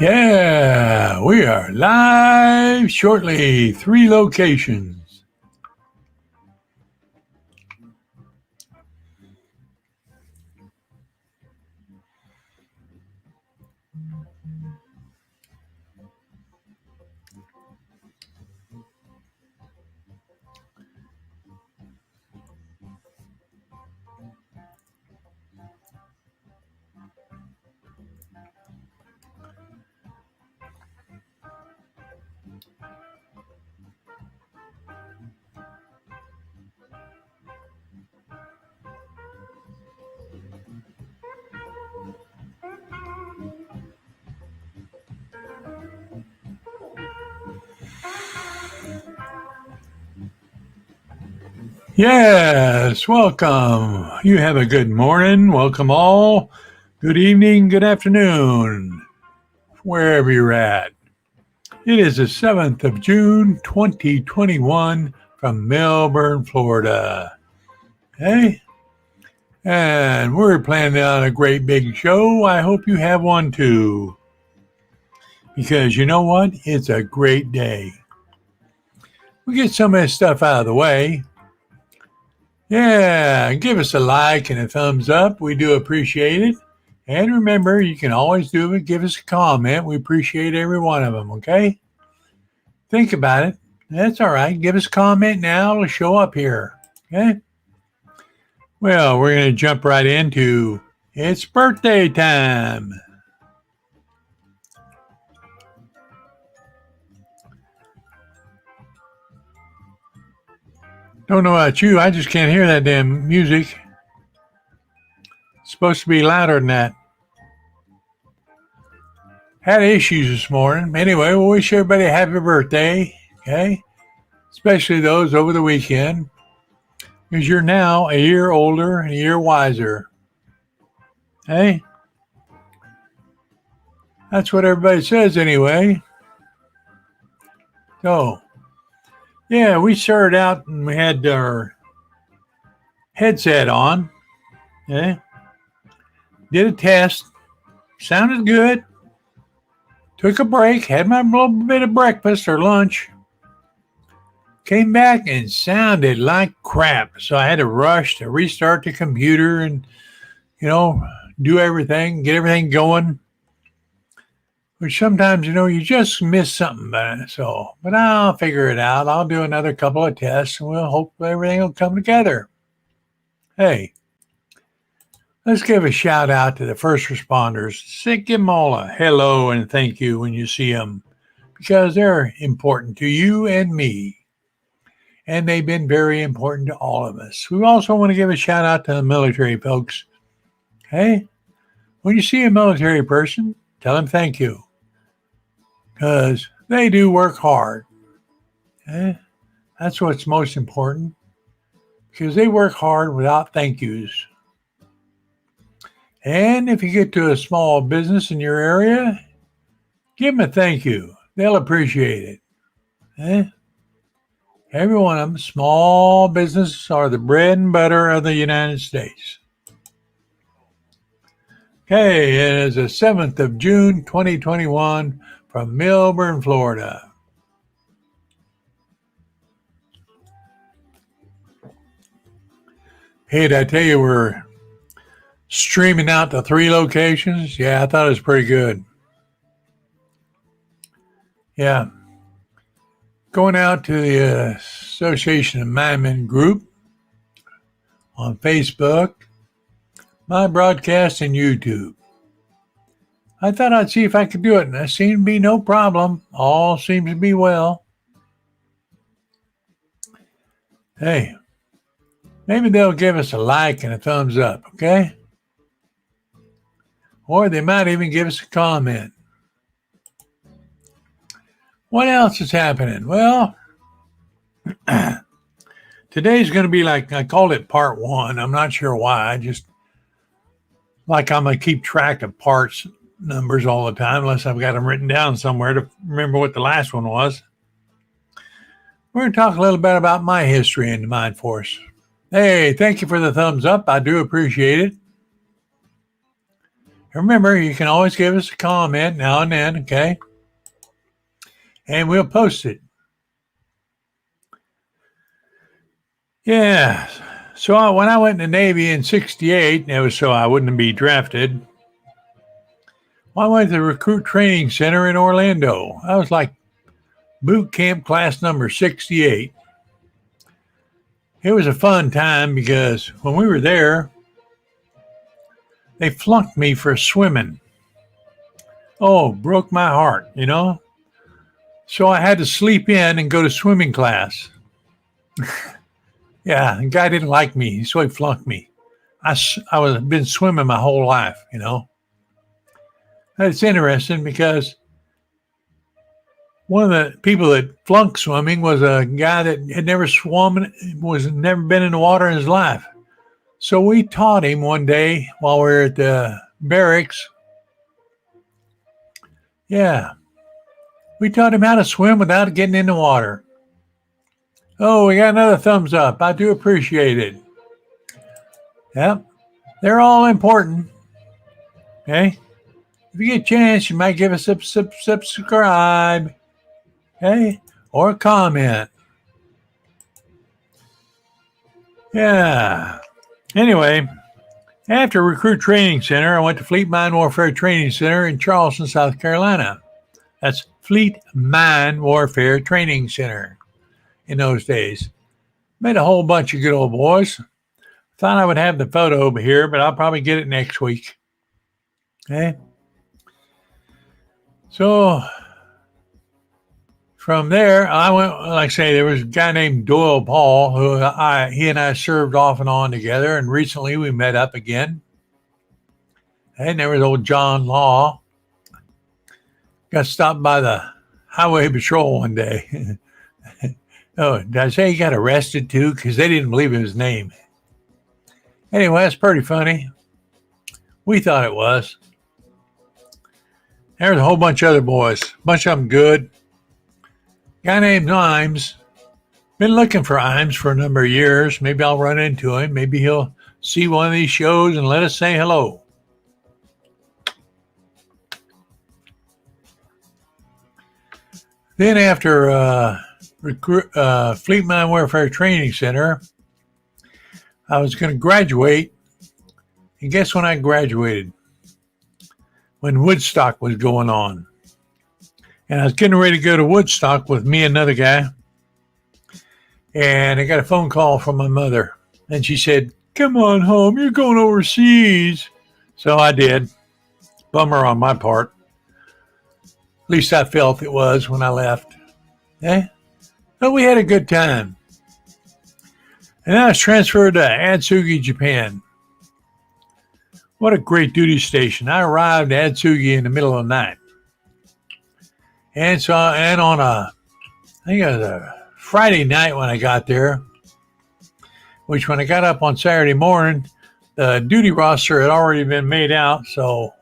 Yeah, we are live shortly. 3 locations. Yes, welcome. You have a good morning. Welcome all. Good evening, good afternoon, wherever you're at. It is the 7th of June, 2021 from Melbourne, Florida. Hey, and we're planning on a great big show. I hope you have one too. Because you know what? It's a great day. We get some of this stuff out of the way. Yeah, give us a like and a thumbs up. We do appreciate it. And remember, you can always do it. Give us a comment. We appreciate every one of them, okay? Think about it. That's all right. Give us a comment now. It'll show up here, okay? Well, we're going to jump right into it's birthday time. Don't know about you. I just can't hear that damn music. It's supposed to be louder than that. Had issues this morning. Anyway, we'll wish everybody a happy birthday, okay? Especially those over the weekend. Because you're now a year older and a year wiser. Hey? That's what everybody says anyway. So, yeah, we started out and we had our headset on. Okay? Did a test. Sounded good. Took a break. Had my little bit of breakfast or lunch. Came back and sounded like crap. So I had to rush to restart the computer and, do everything, get everything going. Which sometimes, you just miss something. But I'll figure it out. I'll do another couple of tests and we'll hope everything will come together. Hey, let's give a shout out to the first responders. Give them all a hello and thank you when you see them because they're important to you and me. And they've been very important to all of us. We also want to give a shout out to the military folks. Hey, when you see a military person, tell them thank you. Because they do work hard. Okay? That's what's most important. Because they work hard without thank yous. And if you get to a small business in your area, give them a thank you. They'll appreciate it. Okay? Every one of them, small businesses are the bread and butter of the United States. Okay, it is the 7th of June, 2021 from Melbourne, Florida. Hey, did I tell you we're streaming out to 3 locations? Yeah, I thought it was pretty good. Yeah. Going out to the Association of Mindmen group on Facebook, my broadcast, and YouTube. I thought I'd see if I could do it, and there seemed to be no problem. All seems to be well. Hey, maybe they'll give us a like and a thumbs up, okay? Or they might even give us a comment. What else is happening? Well, today's going to be like, I called it part 1. I'm not sure why. Just like I'm going to keep track of parts numbers all the time, unless I've got them written down somewhere to remember what the last one was. We're going to talk a little bit about my history in the Mind Force. Hey, thank you for the thumbs up. I do appreciate it. Remember, you can always give us a comment now and then, okay? And we'll post it. Yeah. So when I went in the Navy in 68, it was so I wouldn't be drafted. Well, I went to the Recruit Training Center in Orlando. I was like boot camp class number 68. It was a fun time because when we were there, they flunked me for swimming. Oh, broke my heart, you know? So I had to sleep in and go to swimming class. Yeah, the guy didn't like me, so he flunked me. I've been swimming my whole life, you know? It's interesting because one of the people that flunked swimming was a guy that had never never been in the water in his life. So we taught him one day while we were at the barracks. Yeah, we taught him how to swim without getting in the water. Oh, we got another thumbs up. I do appreciate it. Yep, they're all important. Okay, if you get a chance, you might give us a subscribe. Okay, or a comment. Yeah. Anyway, after Recruit Training Center, I went to Fleet Mine Warfare Training Center in Charleston, South Carolina. That's Fleet Mine Warfare Training Center in those days. Met a whole bunch of good old boys. Thought I would have the photo over here, but I'll probably get it next week. Okay. So from there, I went, like I say, there was a guy named Doyle Paul who he and I served off and on together, and recently we met up again. And there was old John Law. Got stopped by the highway patrol one day. Oh, did I say he got arrested too? Because they didn't believe his name. Anyway, that's pretty funny. We thought it was. There's a whole bunch of other boys. A bunch of them good. Guy named Imes. Been looking for Imes for a number of years. Maybe I'll run into him. Maybe he'll see one of these shows and let us say hello. Then after Fleet Mine Warfare Training Center, I was going to graduate. And guess when I graduated? When Woodstock was going on. And I was getting ready to go to Woodstock with me and another guy. And I got a phone call from my mother. And she said, "Come on home, you're going overseas." So I did. Bummer on my part. At least I felt it was when I left. But we had a good time. And I was transferred to Atsugi, Japan. What a great duty station. I arrived at Atsugi in the middle of the night. And on I think it was a Friday night when I got there, which when I got up on Saturday morning, the duty roster had already been made out. So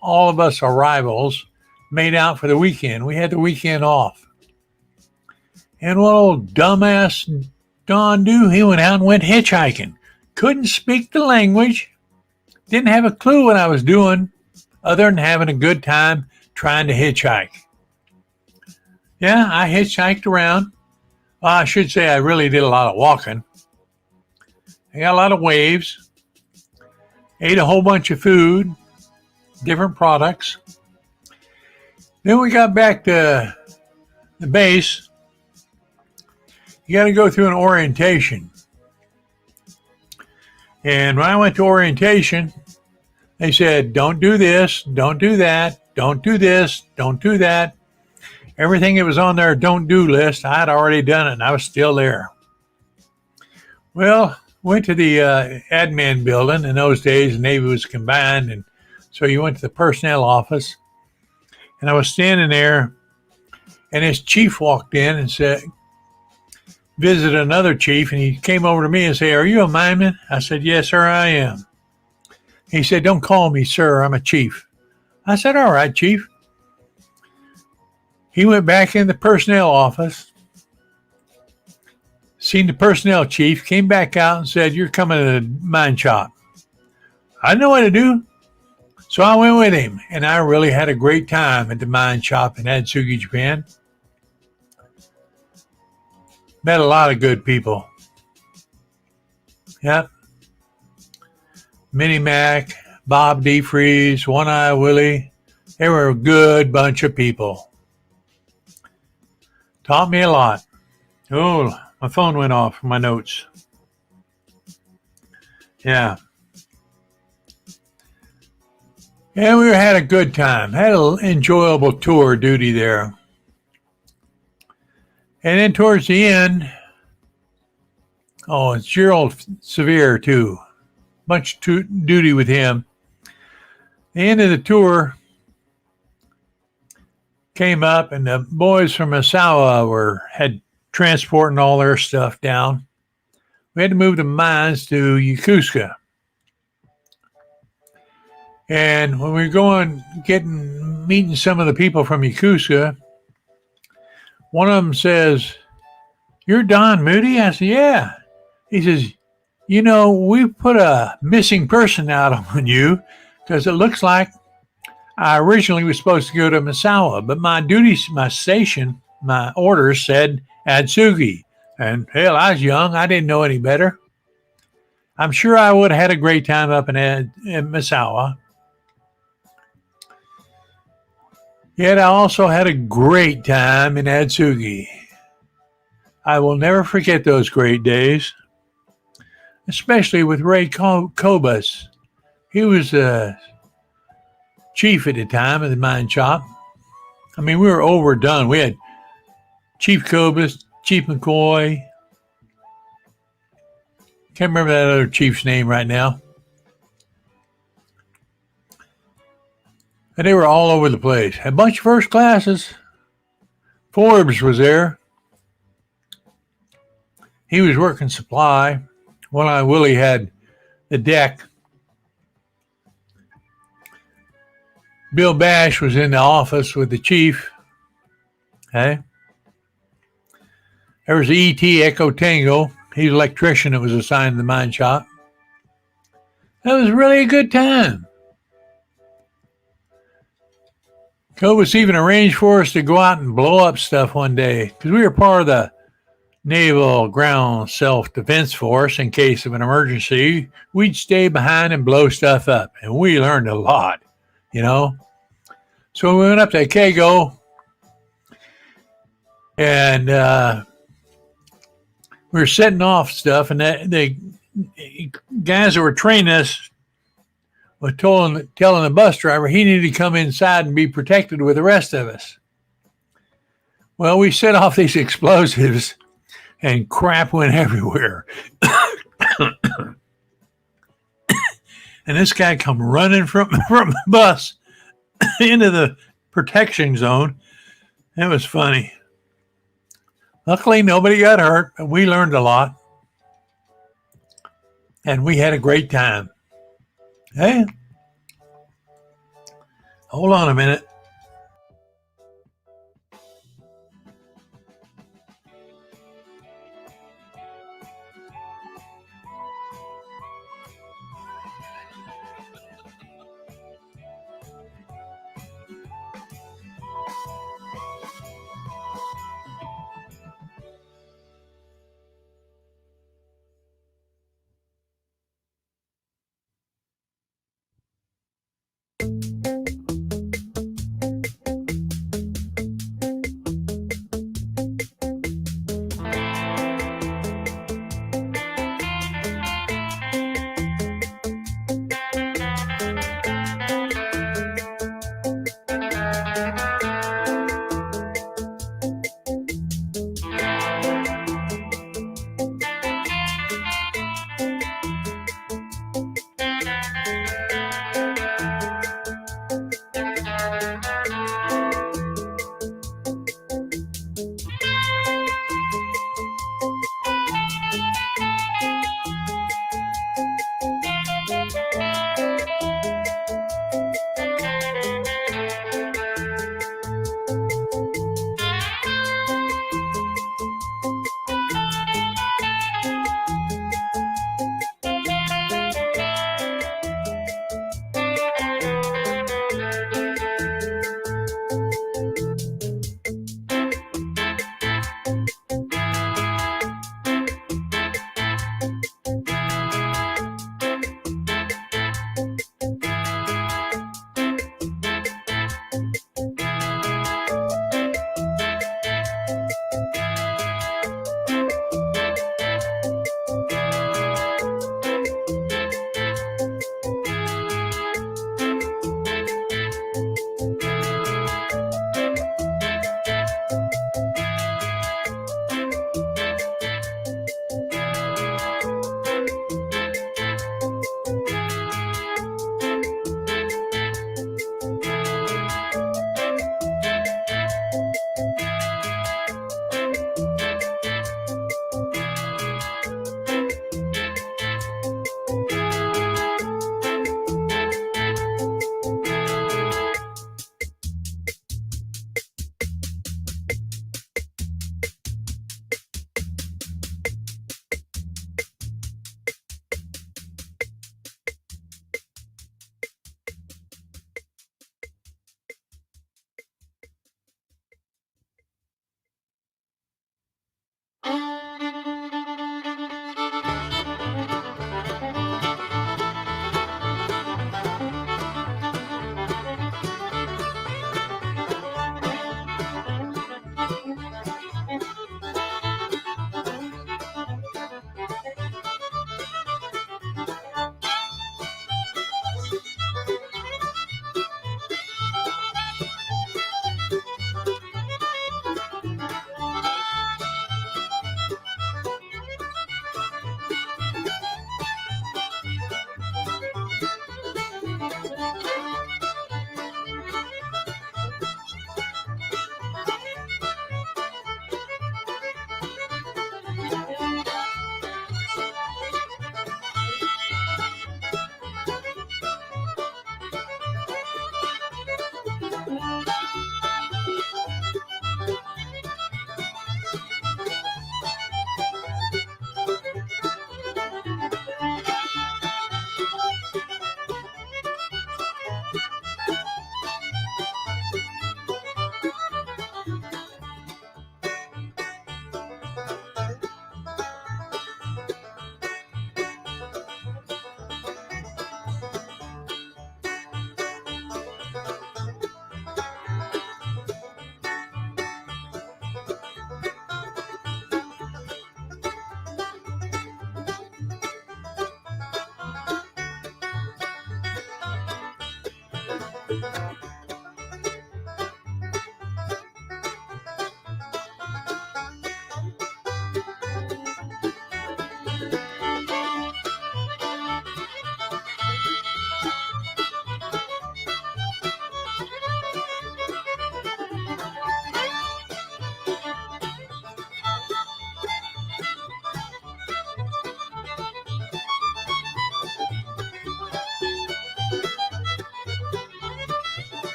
all of us arrivals, made out for the weekend. We had the weekend off. And what old dumbass Don do? He went out and went hitchhiking. Couldn't speak the language. Didn't have a clue what I was doing other than having a good time trying to hitchhike. Yeah, I hitchhiked around. Well, I should say I really did a lot of walking. I got a lot of waves. Ate a whole bunch of food, different products. Then we got back to the base. You got to go through an orientation. And when I went to orientation, they said, don't do this, don't do that, don't do this, don't do that. Everything that was on their don't do list, I had already done it, and I was still there. Well, went to the admin building. In those days, the Navy was combined, and so you went to the personnel office. And I was standing there, and this chief walked in and said, visited another chief, and he came over to me and said, "Are you a mineman?" I said, "Yes, sir, I am." He said, "Don't call me sir, I'm a chief." I said, "All right, chief." He went back in the personnel office, seen the personnel chief, came back out and said, "You're coming to the mine shop." I didn't know what to do. So I went with him, and I really had a great time at the mine shop in Atsugi, Japan. Met a lot of good people. Yep. Minnie Mac, Bob DeFreeze, One Eye Willie. They were a good bunch of people. Taught me a lot. Oh, my phone went off from my notes. Yeah. And we had a good time. Had an enjoyable tour duty there. And then towards the end, it's Gerald Severe too. Much duty with him. The end of the tour came up, and the boys from Misawa had transporting all their stuff down. We had to move the mines to Yokosuka. And when we were going, meeting some of the people from Yokosuka, one of them says, "You're Don Moody?" I said, "Yeah." He says, "We put a missing person out on you because it looks like I originally was supposed to go to Misawa, but my station, my orders said Atsugi. And hell, I was young. I didn't know any better. I'm sure I would have had a great time up in Misawa. Yet I also had a great time in Atsugi. I will never forget those great days, especially with Ray Kobus. He was the chief at the time of the mine shop. I mean, we were overdone. We had Chief Kobus, Chief McCoy. Can't remember that other chief's name right now. And they were all over the place. A bunch of first classes. Forbes was there. He was working supply. One Eye Willie had the deck. Bill Bash was in the office with the chief. Okay. There was E.T. Echo Tango. He's an electrician that was assigned to the mine shop. That was really a good time. Kobus even arranged for us to go out and blow up stuff one day because we were part of the Naval Ground Self-Defense Force. In case of an emergency, we'd stay behind and blow stuff up, and we learned a lot, So we went up to Kago, and we were setting off stuff, and the guys that were training us were telling the bus driver he needed to come inside and be protected with the rest of us. Well, we set off these explosives, and crap went everywhere. And this guy come running from the bus into the protection zone. It was funny. Luckily, nobody got hurt, but we learned a lot. And we had a great time. Hey, hold on a minute.